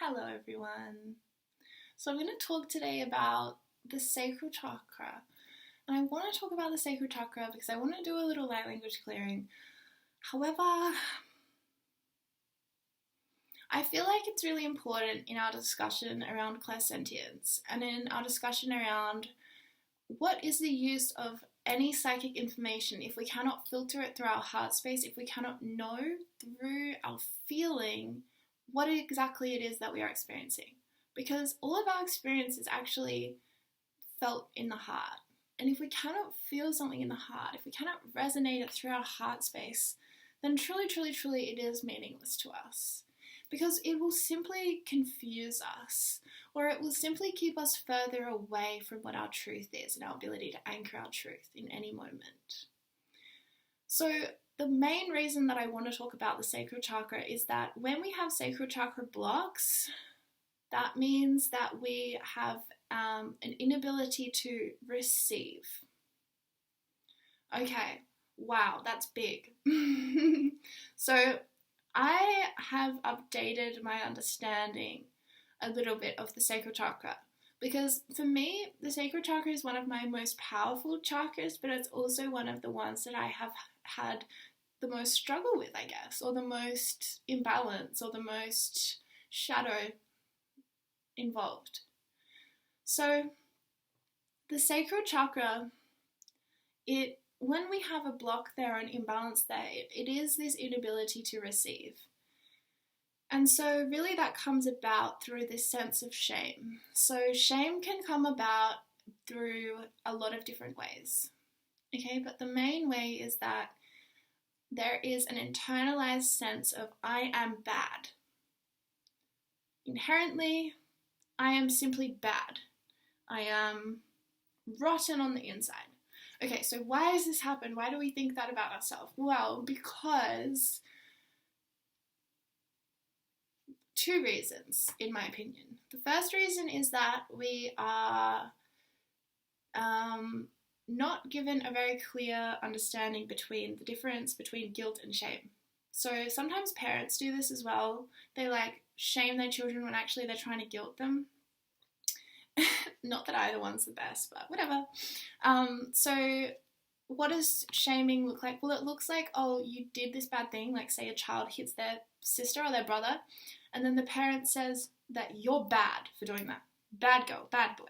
Hello everyone. So I'm going to talk today about the sacral chakra. And I want to talk about the sacral chakra because I want to do a little light language clearing. However, I feel like it's really important in our discussion around clairsentience and in our discussion around what is the use of any psychic information if we cannot filter it through our heart space, if we cannot know through our feeling what exactly it is that we are experiencing. Because all of our experience is actually felt in the heart. And if we cannot feel something in the heart, if we cannot resonate it through our heart space, then truly it is meaningless to us. Because it will simply confuse us, or it will simply keep us further away from what our truth is and our ability to anchor our truth in any moment. So the main reason that I want to talk about the sacral chakra is that when we have sacral chakra blocks, that means that we have an inability to receive. Okay, wow, that's big. So I have updated my understanding a little bit of the sacral chakra because for me, the sacral chakra is one of my most powerful chakras, but it's also one of the ones that I have had the most struggle with, I guess, or the most imbalance, or the most shadow involved. So the sacral chakra, when we have a block there, an imbalance there, it is this inability to receive. And so really that comes about through this sense of shame. So shame can come about through a lot of different ways. Okay, but the main way is that there is an internalized sense of I am bad. Inherently, I am simply bad. I am rotten on the inside. Okay, so why does this happen? Why do we think that about ourselves? Well, because two reasons, in my opinion. The first reason is that we are not given a very clear understanding between the difference between guilt and shame. So sometimes parents do this as well. They shame their children when actually they're trying to guilt them. Not that either one's the best, but whatever. So what does shaming look like? Well, it looks like, oh, you did this bad thing, like say a child hits their sister or their brother, and then the parent says that you're bad for doing that. Bad girl, bad boy.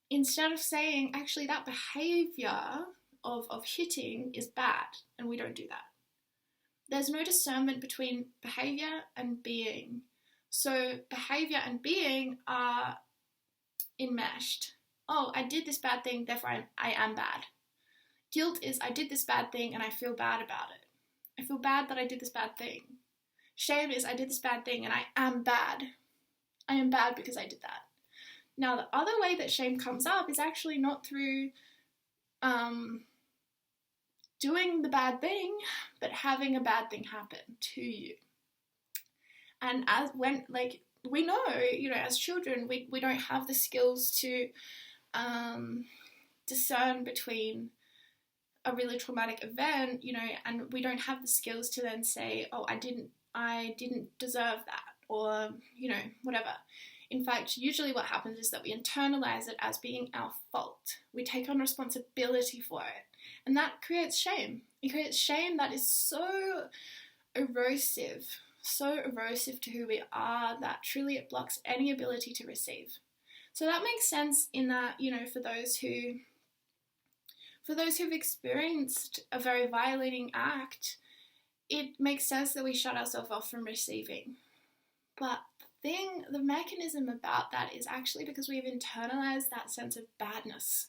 Instead of saying, actually, that behaviour of hitting is bad, and we don't do that. There's no discernment between behaviour and being. So behaviour and being are enmeshed. Oh, I did this bad thing, therefore I am bad. Guilt is I did this bad thing and I feel bad about it. I feel bad that I did this bad thing. Shame is I did this bad thing and I am bad. I am bad because I did that. Now, the other way that shame comes up is actually not through doing the bad thing, but having a bad thing happen to you. And we know, as children, we don't have the skills to discern between a really traumatic event, and we don't have the skills to then say, oh, I didn't deserve that, or, whatever. In fact, usually what happens is that we internalize it as being our fault. We take on responsibility for it. And that creates shame. It creates shame that is so erosive to who we are that truly it blocks any ability to receive. So that makes sense in that, for those who've experienced a very violating act, it makes sense that we shut ourselves off from receiving. But the mechanism about that is actually because we've internalized that sense of badness,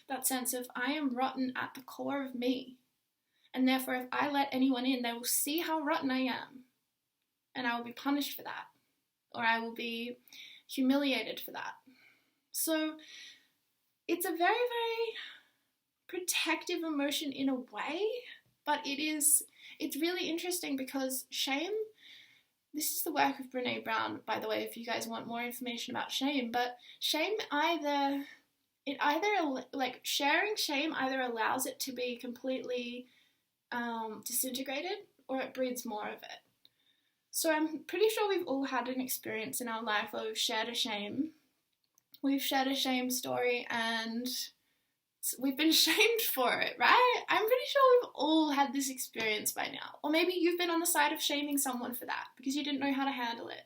that sense of I am rotten at the core of me, and therefore if I let anyone in, they will see how rotten I am, and I will be punished for that, or I will be humiliated for that. So it's a very, very protective emotion in a way, but it's really interesting because shame, this is the work of Brene Brown, by the way, if you guys want more information about shame, but shame sharing shame either allows it to be completely disintegrated or it breeds more of it. So I'm pretty sure we've all had an experience in our life where we've shared a shame. We've shared a shame story and we've been shamed for it, right? I'm pretty sure we've all had this experience by now. Or maybe you've been on the side of shaming someone for that because you didn't know how to handle it.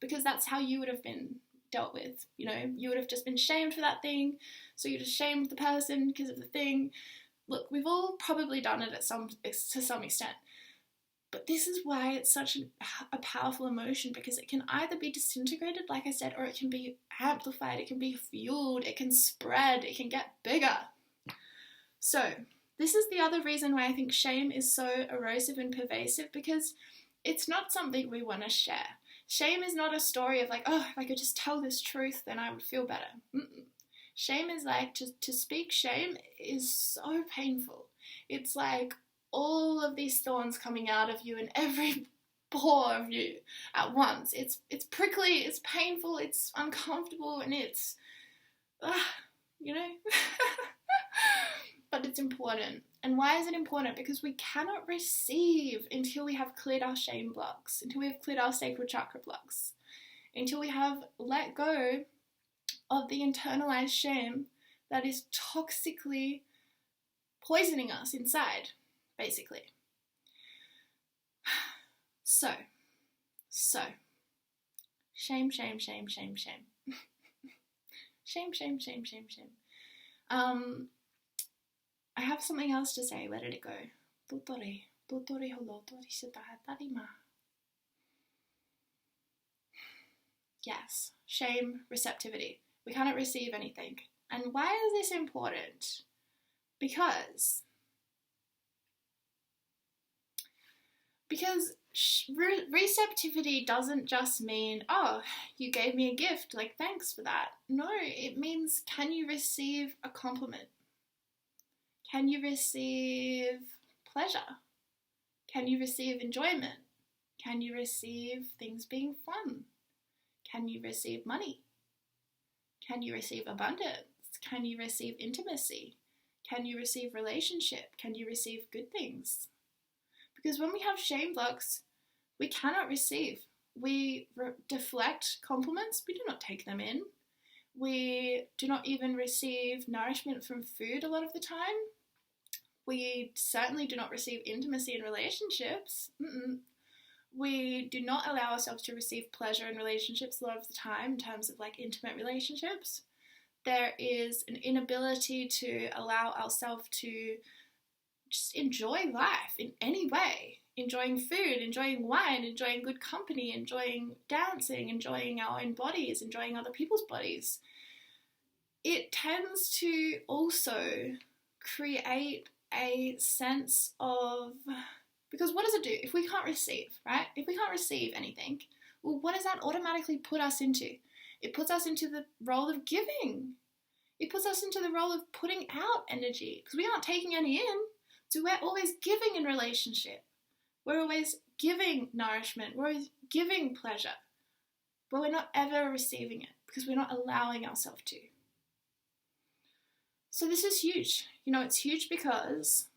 Because that's how you would have been dealt with. You know, you would have just been shamed for that thing. So you just shamed the person because of the thing. Look, we've all probably done it to some extent. But this is why it's such a powerful emotion, because it can either be disintegrated, like I said, or it can be amplified, it can be fueled, it can spread, it can get bigger. So this is the other reason why I think shame is so erosive and pervasive, because it's not something we want to share. Shame is not a story of like, oh, if I could just tell this truth, then I would feel better. Shame is like, to speak shame is so painful. It's like all of these thorns coming out of you and every pore of you at once. It's prickly, it's painful, it's uncomfortable, and it's, you know. But it's important. And why is it important? Because we cannot receive until we have cleared our shame blocks, until we have cleared our sacral chakra blocks, until we have let go of the internalized shame that is toxically poisoning us inside, basically. So, shame, shame, shame, shame, shame. Shame, shame, shame, shame, shame. I have something else to say. Where did it go? Yes, shame, receptivity. We cannot receive anything. And why is this important? Because receptivity doesn't just mean, oh, you gave me a gift, like thanks for that. No, it means, can you receive a compliment? Can you receive pleasure? Can you receive enjoyment? Can you receive things being fun? Can you receive money? Can you receive abundance? Can you receive intimacy? Can you receive relationship? Can you receive good things? Because when we have shame blocks, we cannot receive. We deflect compliments. We do not take them in. We do not even receive nourishment from food a lot of the time. We certainly do not receive intimacy in relationships. We do not allow ourselves to receive pleasure in relationships a lot of the time in terms of like intimate relationships. There is an inability to allow ourselves to just enjoy life in any way. Enjoying food, enjoying wine, enjoying good company, enjoying dancing, enjoying our own bodies, enjoying other people's bodies. It tends to also create a sense of, because what does it do? If we can't receive, right? If we can't receive anything, well, what does that automatically put us into? It puts us into the role of giving. It puts us into the role of putting out energy, because we aren't taking any in. So we're always giving in relationship. We're always giving nourishment. We're always giving pleasure. But we're not ever receiving it because we're not allowing ourselves to. So this is huge. You know, it's huge because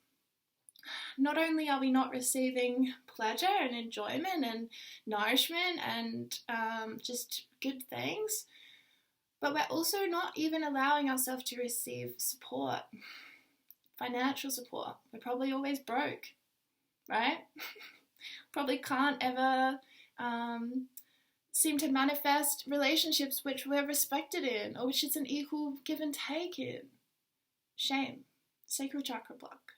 not only are we not receiving pleasure and enjoyment and nourishment and just good things, but we're also not even allowing ourselves to receive support, financial support. We're probably always broke, right? Probably can't ever seem to manifest relationships which we're respected in, or which it's an equal give and take in. Shame, sacral chakra block.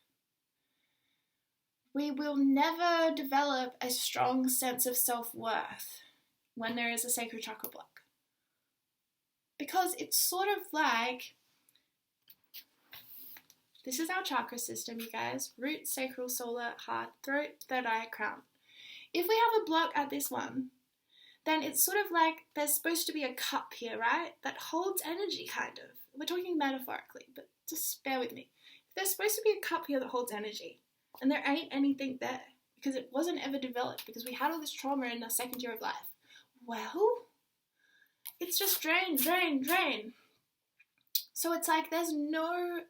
We will never develop a strong sense of self-worth when there is a sacral chakra block. Because it's sort of like, this is our chakra system, you guys. Root, sacral, solar, heart, throat, third eye, crown. If we have a block at this one, then it's sort of like there's supposed to be a cup here, right? That holds energy, kind of. We're talking metaphorically, but just bear with me. There's supposed to be a cup here that holds energy, and there ain't anything there because it wasn't ever developed, because we had all this trauma in our second year of life. Well, it's just drain, drain, drain. So it's like there's no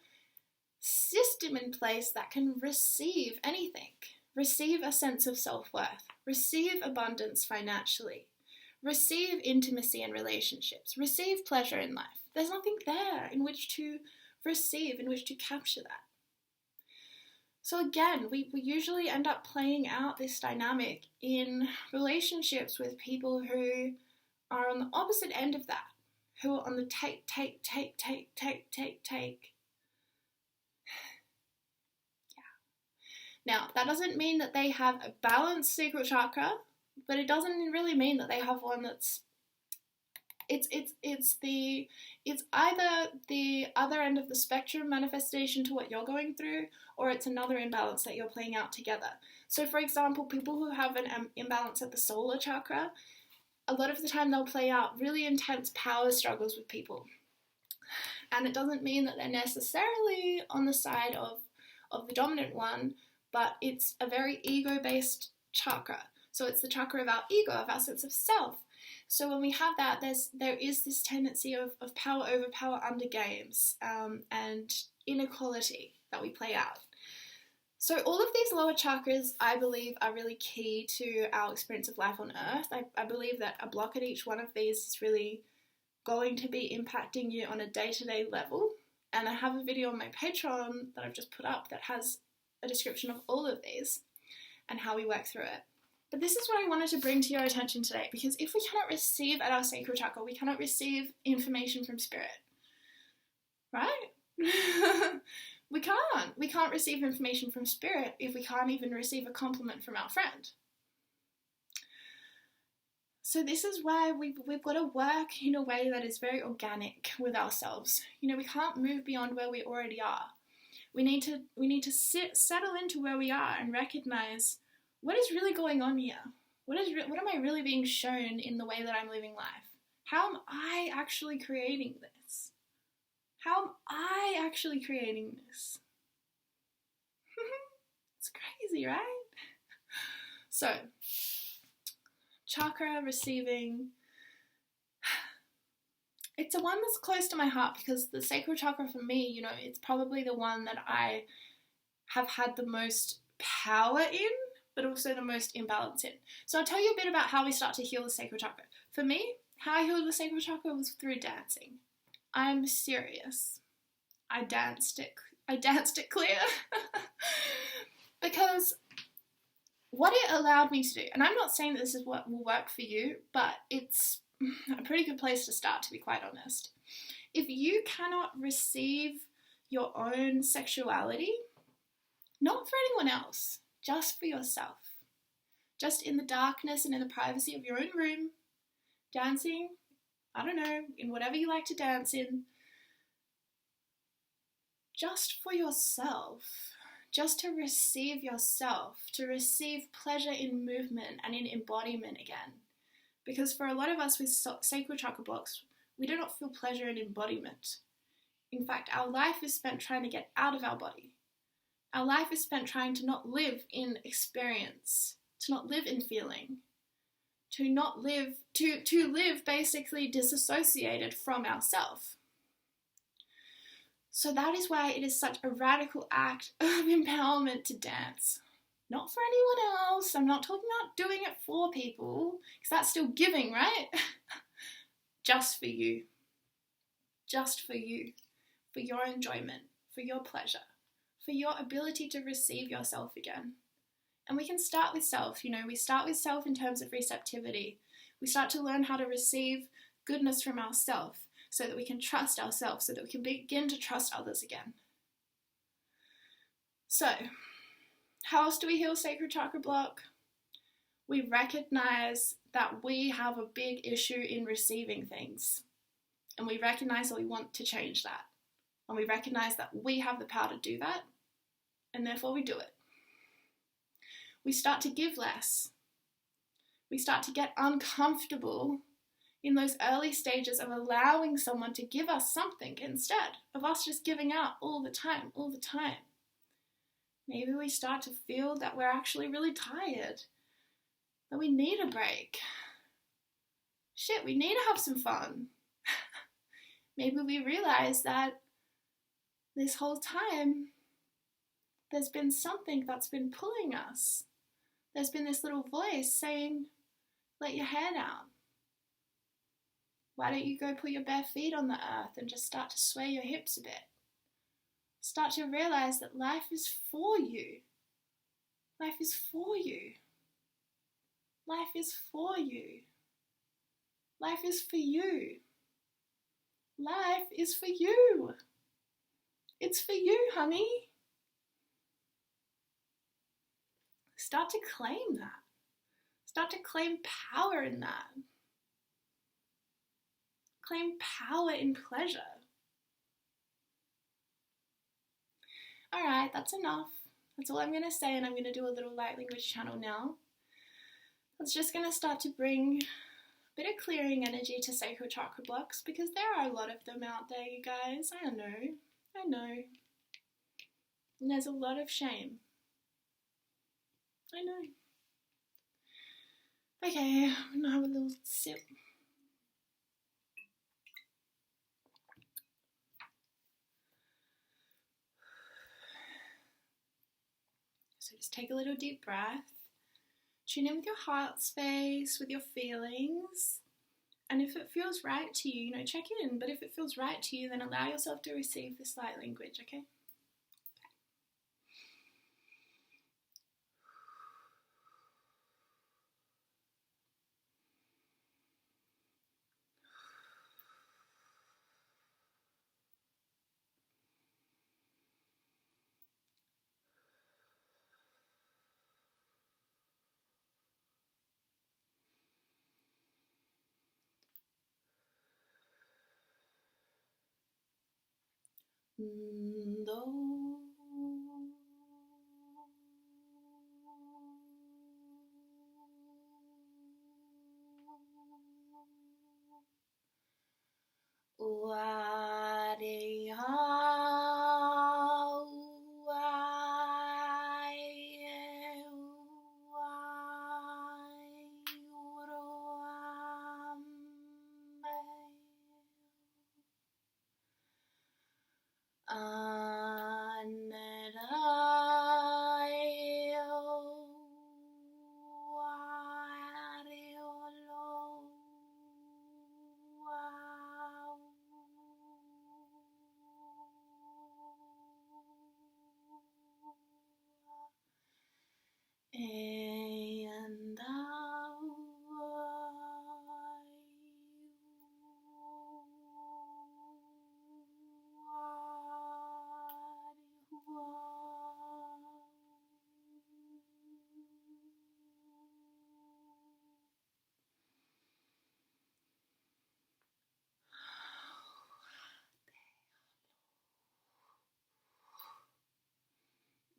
system in place that can receive anything. receive a sense of self-worth, receive abundance financially, receive intimacy in relationships, receive pleasure in life. There's nothing there in which to receive, in which to capture that. So again, we usually end up playing out this dynamic in relationships with people who are on the opposite end of that, who are on the take. Now, that doesn't mean that they have a balanced sacral chakra, but it doesn't really mean that they have one that's it's either the other end of the spectrum manifestation to what you're going through, or it's another imbalance that you're playing out together. So for example, people who have an imbalance at the solar chakra, a lot of the time they'll play out really intense power struggles with people. And it doesn't mean that they're necessarily on the side of the dominant one, but it's a very ego-based chakra. So it's the chakra of our ego, of our sense of self. So when we have that, there is this tendency of power over power under games and inequality that we play out. So all of these lower chakras, I believe, are really key to our experience of life on earth. I believe that a block at each one of these is really going to be impacting you on a day-to-day level. And I have a video on my Patreon that I've just put up that has a description of all of these and how we work through it. But this is what I wanted to bring to your attention today, because if we cannot receive at our sacral chakra, we cannot receive information from spirit, right? We can't receive information from spirit if we can't even receive a compliment from our friend. So this is why we've got to work in a way that is very organic with ourselves. You know, we can't move beyond where we already are. We need to settle into where we are and recognize what is really going on here. What am I really being shown in the way that I'm living life? How am I actually creating this? How am I actually creating this? It's crazy, right? So, chakra receiving. It's a one that's close to my heart because the sacral chakra for me, you know, it's probably the one that I have had the most power in, but also the most imbalance in. So I'll tell you a bit about how we start to heal the sacral chakra. For me, how I healed the sacral chakra was through dancing. I'm serious. I danced it clear. Because what it allowed me to do, and I'm not saying that this is what will work for you, but it's a pretty good place to start, to be quite honest. If you cannot receive your own sexuality, not for anyone else, just for yourself, just in the darkness and in the privacy of your own room, dancing, I don't know, in whatever you like to dance in, just for yourself, just to receive yourself, to receive pleasure in movement and in embodiment again. Because for a lot of us with sacral chakra blocks, we do not feel pleasure in embodiment. In fact, our life is spent trying to get out of our body. Our life is spent trying to not live in experience, to not live in feeling, to live basically disassociated from ourself. So that is why it is such a radical act of empowerment to dance. Not for anyone else. I'm not talking about doing it for people, because that's still giving, right? Just for you. Just for you. For your enjoyment. For your pleasure. For your ability to receive yourself again. And we can start with self, you know. We start with self in terms of receptivity. We start to learn how to receive goodness from ourselves so that we can trust ourselves, so that we can begin to trust others again. So, how else do we heal sacral chakra block? We recognize that we have a big issue in receiving things. And we recognize that we want to change that. And we recognize that we have the power to do that. And therefore we do it. We start to give less. We start to get uncomfortable in those early stages of allowing someone to give us something instead of us just giving out all the time. Maybe we start to feel that we're actually really tired, that we need a break. Shit, we need to have some fun. Maybe we realize that this whole time There's been something that's been pulling us. There's been this little voice saying, let your hair down. Why don't you go put your bare feet on the earth and just start to sway your hips a bit? Start to realize that life is for you. Life is for you. Life is for you. Life is for you. Life is for you. It's for you, honey. Start to claim that. Start to claim power in that. Claim power in pleasure. Alright, that's enough. That's all I'm going to say, and I'm going to do a little light language channel now. That's just going to start to bring a bit of clearing energy to sacral chakra blocks, because there are a lot of them out there, you guys. I know. And there's a lot of shame. I know. Okay, I'm going to have a little sip. So just take a little deep breath. Tune in with your heart space, with your feelings. And if it feels right to you, check in. But if it feels right to you, then allow yourself to receive this light language, okay?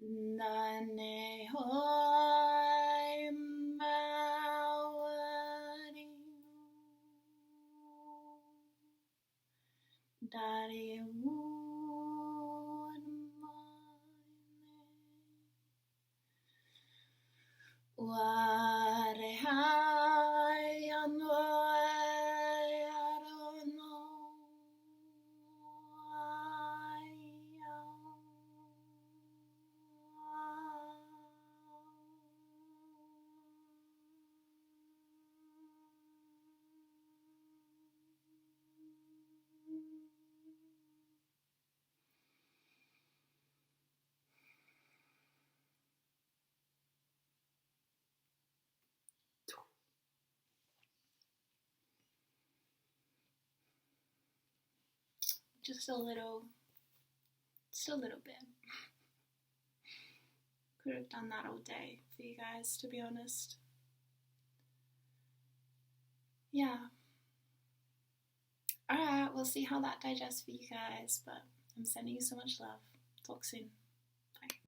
Nane hoi maori Dari un Ware hai anoi arono just a little bit. Could have done that all day for you guys, to be honest. Yeah. Alright, we'll see how that digests for you guys, but I'm sending you so much love. Talk soon.